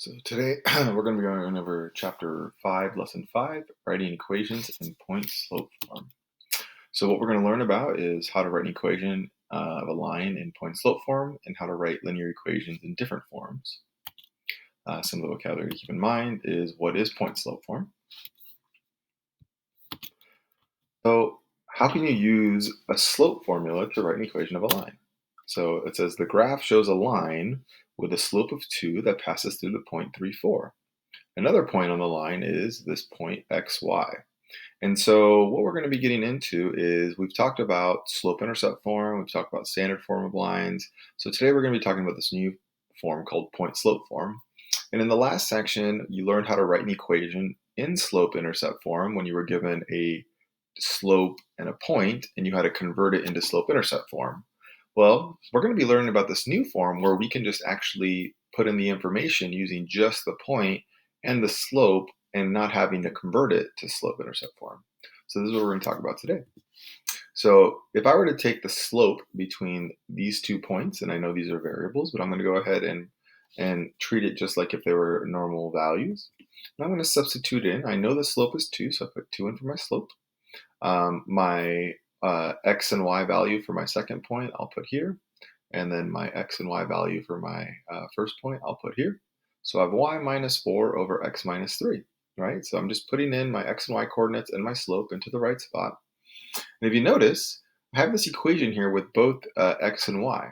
So today we're going to be going over chapter 5, lesson 5, writing equations in point slope form. So what we're going to learn about is how to write an equation of a line in point slope form and how to write linear equations in different forms. Some of the vocabulary to keep in mind is what is point slope form. So how can you use a slope formula to write an equation of a line? So it says the graph shows a line with a slope of 2 that passes through the point 3, 4. Another point on the line is this point xy. And so what we're going to be getting into is we've talked about slope-intercept form, we've talked about standard form of lines. So today we're going to be talking about this new form called point-slope form. And in the last section, you learned how to write an equation in slope-intercept form when you were given a slope and a point, and you had to convert it into slope-intercept form. Well, we're going to be learning about this new form where we can just actually put in the information using just the point and the slope and not having to convert it to slope-intercept form. So this is what we're going to talk about today. So if I were to take the slope between these 2 points, and I know these are variables, but I'm going to go ahead and treat it just like if they were normal values. And I'm going to substitute in. I know the slope is 2, so I put 2 in for my slope. My x and y value for my second point, I'll put here. And then my x and y value for my first point, I'll put here. So I have y minus 4 over x minus 3, right? So I'm just putting in my x and y coordinates and my slope into the right spot. And if you notice, I have this equation here with both x and y.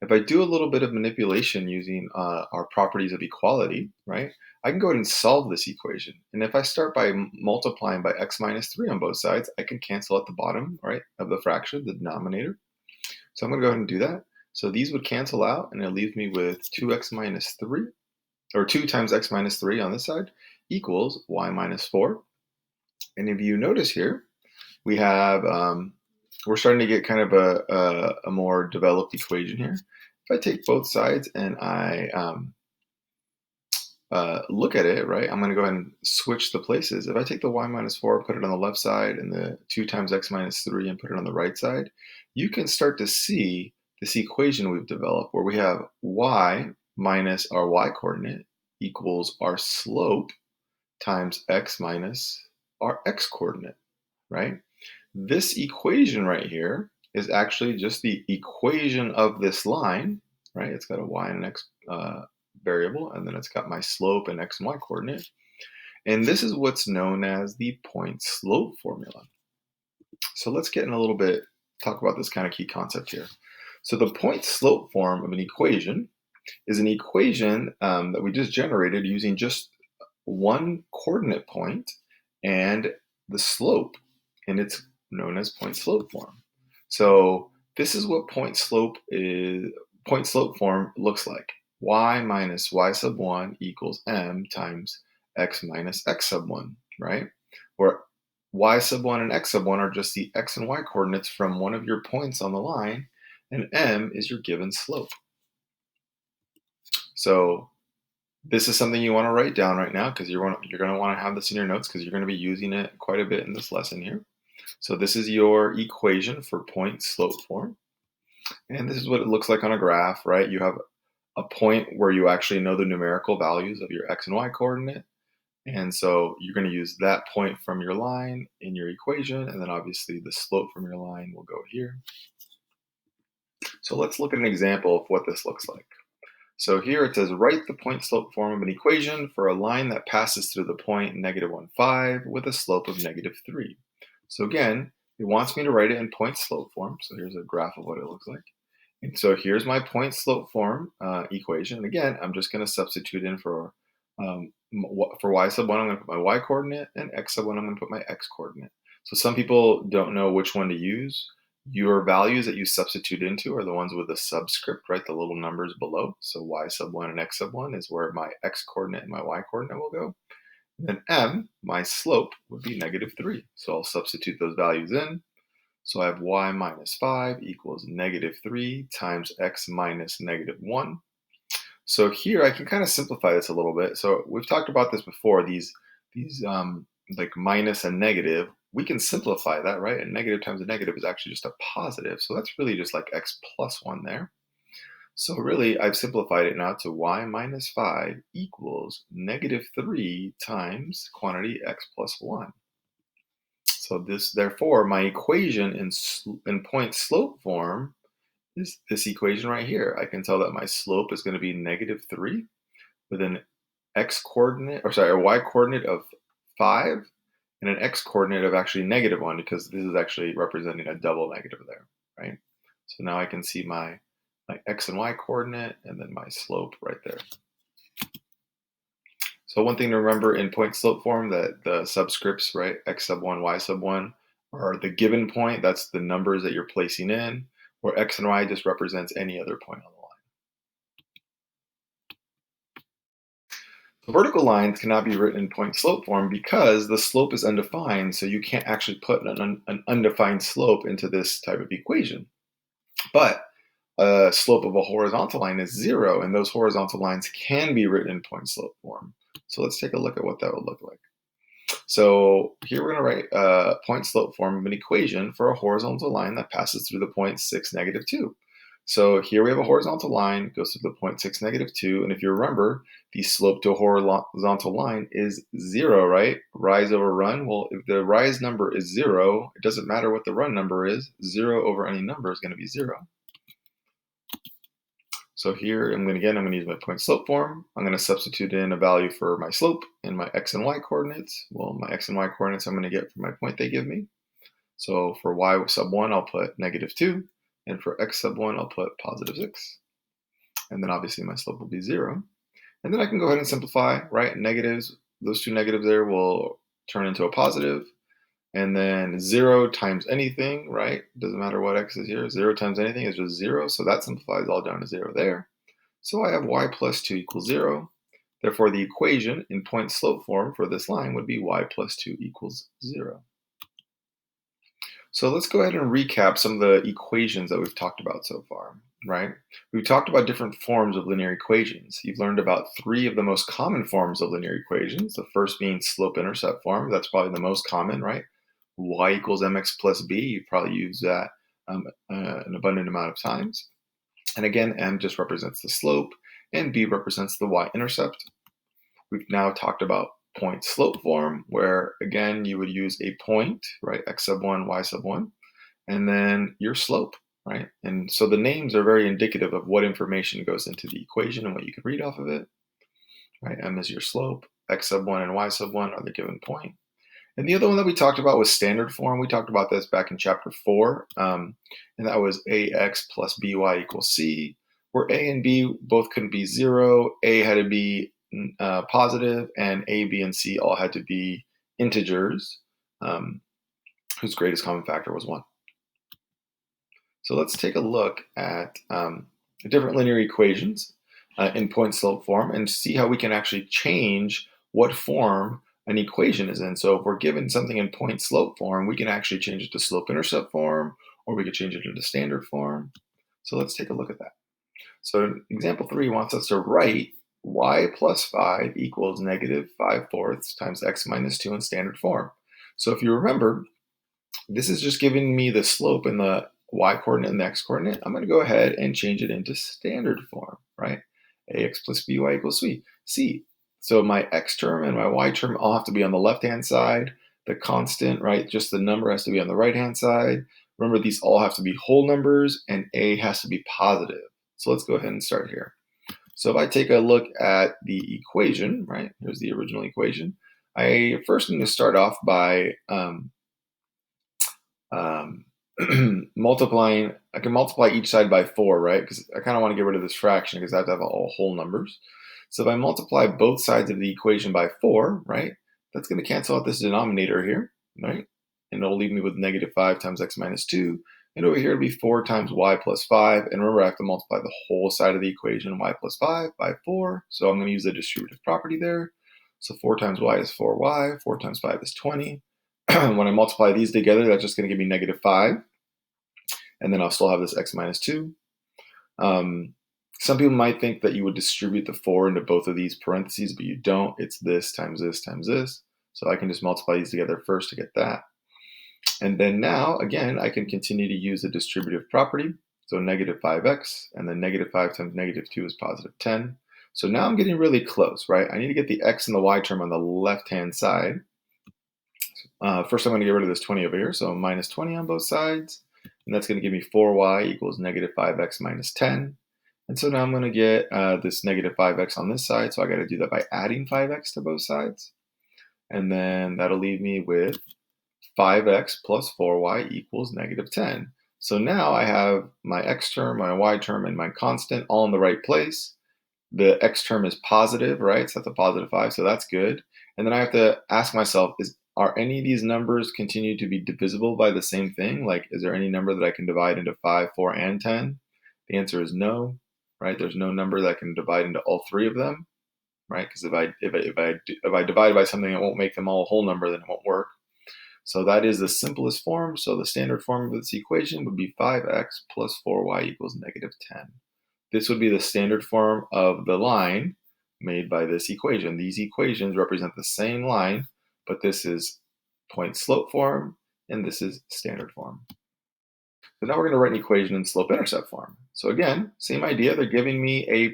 If I do a little bit of manipulation using our properties of equality, right, I can go ahead and solve this equation. And if I start by multiplying by x minus 3 on both sides, I can cancel at the bottom, right, of the fraction, the denominator. So I'm going to go ahead and do that. So these would cancel out, and it leaves me with 2x minus 3, or 2 times x minus 3 on this side, equals y minus 4. And if you notice here, we have, we're starting to get kind of a more developed equation here. If I take both sides and I look at it, right, I'm going to go ahead and switch the places. If I take the y minus 4, put it on the left side, and the 2 times x minus 3 and put it on the right side, you can start to see this equation we've developed where we have y minus our y coordinate equals our slope times x minus our x coordinate, right? This equation right here is actually just the equation of this line, right? It's got a y and an x variable, and then it's got my slope and x and y coordinate. And this is what's known as the point slope formula. So let's get in a little bit, talk about this kind of key concept here. So the point slope form of an equation is an equation that we just generated using just one coordinate point and the slope, and it's known as point slope form. So this is what point slope form looks like. Y minus y sub 1 equals m times x minus x sub 1, right? Where y sub 1 and x sub 1 are just the x and y coordinates from one of your points on the line, and m is your given slope. So this is something you want to write down right now because you're going to want to have this in your notes because you're going to be using it quite a bit in this lesson here. So this is your equation for point slope form. And this is what it looks like on a graph, right? You have a point where you actually know the numerical values of your x and y coordinate. And so you're going to use that point from your line in your equation. And then obviously the slope from your line will go here. So let's look at an example of what this looks like. So here it says, write the point slope form of an equation for a line that passes through the point negative 1, 5 with a slope of negative 3. So again, it wants me to write it in point slope form. So here's a graph of what it looks like. And so here's my point slope form equation. And again, I'm just going to substitute in for y sub 1, I'm going to put my y coordinate, and x sub 1, I'm going to put my x coordinate. So some people don't know which one to use. Your values that you substitute into are the ones with the subscript, right? The little numbers below. So y sub 1 and x sub 1 is where my x coordinate and my y coordinate will go. And then m, my slope, would be negative 3. So I'll substitute those values in. So I have y minus 5 equals negative 3 times x minus negative 1. So here I can kind of simplify this a little bit. So we've talked about this before, these like minus and negative. We can simplify that, right? And negative times a negative is actually just a positive. So that's really just like x plus 1 there. So really, I've simplified it now to y minus 5 equals negative 3 times quantity x plus 1. So therefore, my equation in point slope form is this equation right here. I can tell that my slope is going to be negative 3 with an x coordinate, or sorry, a y coordinate of 5 and an x coordinate of actually negative 1, because this is actually representing a double negative there, right? So now I can see my x and y coordinate and then my slope right there. So one thing to remember in point slope form, that the subscripts, right, x sub 1, y sub 1, are the given point. That's the numbers that you're placing in, where x and y just represents any other point on the line. The vertical lines cannot be written in point slope form because the slope is undefined, so you can't actually put an undefined slope into this type of equation. But a slope of a horizontal line is 0, and those horizontal lines can be written in point slope form. So let's take a look at what that would look like. So here we're going to write a point slope form of an equation for a horizontal line that passes through the point 6, negative 2. So here we have a horizontal line, goes through the point 6, negative 2, and if you remember, the slope to a horizontal line is 0, right? Rise over run. Well, if the rise number is 0, it doesn't matter what the run number is. 0 over any number is going to be 0. So here, I'm going to use my point slope form. I'm going to substitute in a value for my slope and my x and y coordinates. Well, my x and y coordinates I'm going to get from my point they give me. So for y sub 1, I'll put negative 2. And for x sub 1, I'll put positive 6. And then obviously my slope will be 0. And then I can go ahead and simplify, right? Negatives, those two negatives there will turn into a positive. And then 0 times anything, right? Doesn't matter what x is here. 0 times anything is just 0. So that simplifies all down to 0 there. So I have y plus 2 equals 0. Therefore, the equation in point slope form for this line would be y plus 2 equals 0. So let's go ahead and recap some of the equations that we've talked about so far, right? We've talked about different forms of linear equations. You've learned about 3 of the most common forms of linear equations. The first being slope-intercept form. That's probably the most common, right? Y equals mx plus b. You probably use that an abundant amount of times. And again, m just represents the slope, and b represents the y-intercept. We've now talked about point slope form, where again, you would use a point, right? X sub 1, y sub 1, and then your slope, right? And so the names are very indicative of what information goes into the equation and what you can read off of it, right? M is your slope, x sub 1 and y sub 1 are the given point. And the other one that we talked about was standard form. We talked about this back in chapter 4, and that was ax plus by equals c, where a and b both couldn't be 0. A had to be positive, and a, b, and c all had to be integers whose greatest common factor was 1. So let's take a look at different linear equations in point slope form and see how we can actually change what form an equation is in. So if we're given something in point slope form, we can actually change it to slope intercept form, or we could change it into standard form. So let's take a look at that. So example 3 wants us to write y plus 5 equals negative 5/4 times x minus 2 in standard form. So if you remember, this is just giving me the slope in the y coordinate and the x coordinate. I'm going to go ahead and change it into standard form, right? Ax plus by equals c. So my x term and my y term all have to be on the left-hand side. The constant, right, just the number has to be on the right-hand side. Remember, these all have to be whole numbers, and a has to be positive. So let's go ahead and start here. So if I take a look at the equation, right, here's the original equation. I first need to start off by multiplying. I can multiply each side by 4, right? Because I kind of want to get rid of this fraction because I have to have all whole numbers. So if I multiply both sides of the equation by 4, right, that's going to cancel out this denominator here, right? And it'll leave me with negative 5 times x minus 2. And over here it'll be 4 times y plus 5. And remember, I have to multiply the whole side of the equation, y plus 5, by 4. So I'm going to use the distributive property there. So 4 times y is 4y. 4 times 5 is 20. When I multiply these together, that's just going to give me negative 5. And then I'll still have this x minus 2. Some people might think that you would distribute the 4 into both of these parentheses, but you don't. It's this times this times this. So I can just multiply these together first to get that. And then now, again, I can continue to use the distributive property. So negative 5x, and then negative 5 times negative 2 is positive 10. So now I'm getting really close, right? I need to get the x and the y term on the left-hand side. First, I'm going to get rid of this 20 over here, so minus 20 on both sides. And that's going to give me 4y equals negative 5x minus 10. And so now I'm going to get this negative 5x on this side, so I got to do that by adding 5x to both sides. And then that'll leave me with 5x plus 4y equals negative 10. So now I have my x term, my y term, and my constant all in the right place. The x term is positive, right? So that's a positive 5, so that's good. And then I have to ask myself, are any of these numbers continue to be divisible by the same thing? Like, is there any number that I can divide into 5, 4, and 10? The answer is no, right? There's no number that can divide into all three of them, right? Because if I divide by something that won't make them all a whole number, then it won't work. So that is the simplest form. So the standard form of this equation would be 5x plus 4y equals negative 10. This would be the standard form of the line made by this equation. These equations represent the same line, but this is point slope form, and this is standard form. So now we're going to write an equation in slope intercept form. So again, same idea. They're giving me a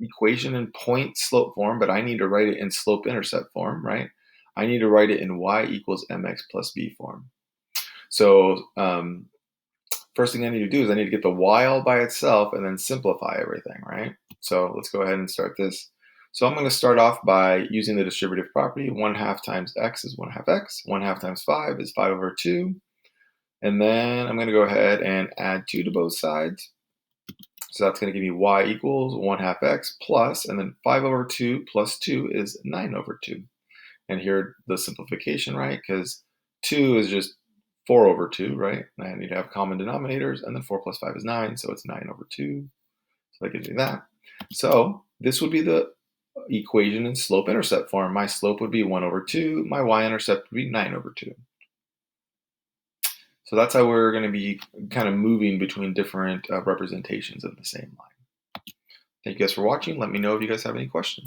equation in point slope form, but I need to write it in slope intercept form, right? I need to write it in y equals mx plus b form. So first thing I need to do is I need to get the y all by itself and then simplify everything, right? So let's go ahead and start this. So I'm going to start off by using the distributive property. 1/2 times x is 1/2 x. 1/2 times 5 is 5 over 2. And then I'm going to go ahead and add 2 to both sides. So that's going to give me y equals 1/2 x plus, and then 5 over 2 plus 2 is 9 over 2. And here the simplification, right? Because 2 is just 4 over 2, right? And I need to have common denominators, and then 4 plus 5 is 9, so it's 9 over 2. So that gives me that. So this would be the equation in slope-intercept form. My slope would be 1 over 2. My y-intercept would be 9 over 2. So that's how we're going to be kind of moving between different representations of the same line. Thank you guys for watching. Let me know if you guys have any questions.